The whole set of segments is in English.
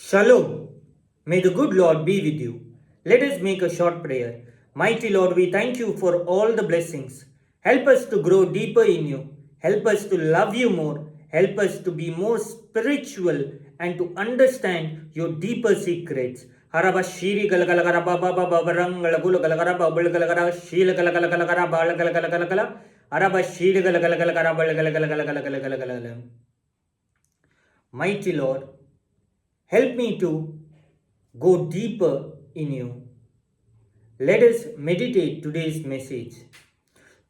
Shalom. May the good Lord be with you. Let us make a short prayer. Mighty Lord, we thank you for all the blessings. Help us to grow deeper in you. Help us to love you more. Help us to be more spiritual and to understand your deeper secrets. Haraba shiri galagala baba baba barangala gula galagara babul galagara shila galagala galagara bala galagala galagala araba shiri galagala galagara bala galagala galagala galagala. Mighty Lord, help me to go deeper in you. Let us meditate today's message.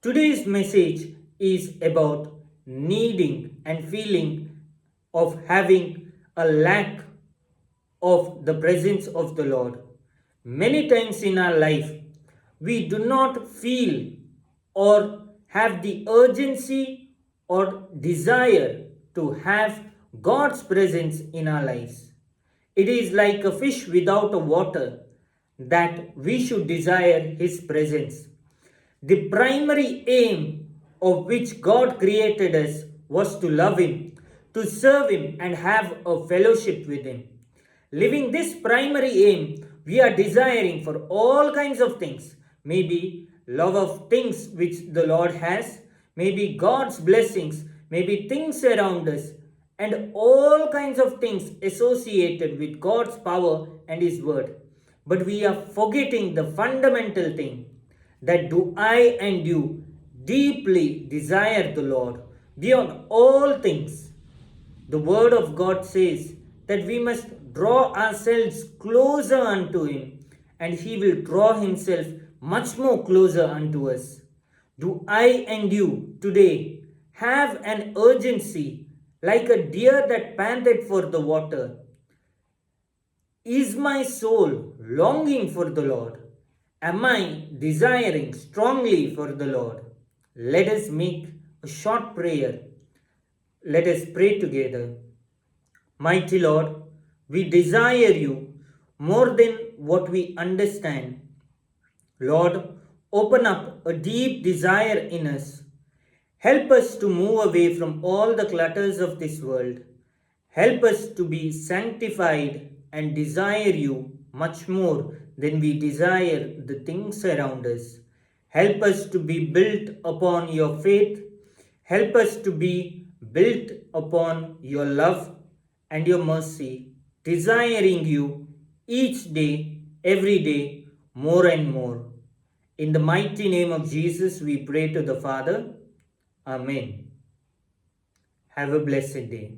Today's message is about needing and feeling of having a lack of the presence of the Lord. Many times in our life, we do not feel or have the urgency or desire to have God's presence in our lives. It is like a fish without a water that we should desire His presence. The primary aim of which God created us was to love Him, to serve Him, and have a fellowship with Him. Living this primary aim, we are desiring for all kinds of things. Maybe love of things which the Lord has, maybe God's blessings, maybe things around us, and all kinds of things associated with God's power and His word. But we are forgetting the fundamental thing, that do I and you deeply desire the Lord beyond all things. The word of God says that we must draw ourselves closer unto Him, and He will draw Himself much more closer unto us. Do I and you today have an urgency like a deer that panted for the water? Is my soul longing for the Lord? Am I desiring strongly for the Lord? Let us make a short prayer. Let us pray together. Mighty Lord, we desire you more than what we understand. Lord, open up a deep desire in us. Help us to move away from all the clutters of this world. Help us to be sanctified and desire you much more than we desire the things around us. Help us to be built upon your faith. Help us to be built upon your love and your mercy, desiring you each day, every day, more and more. In the mighty name of Jesus, we pray to the Father. Amen. Have a blessed day.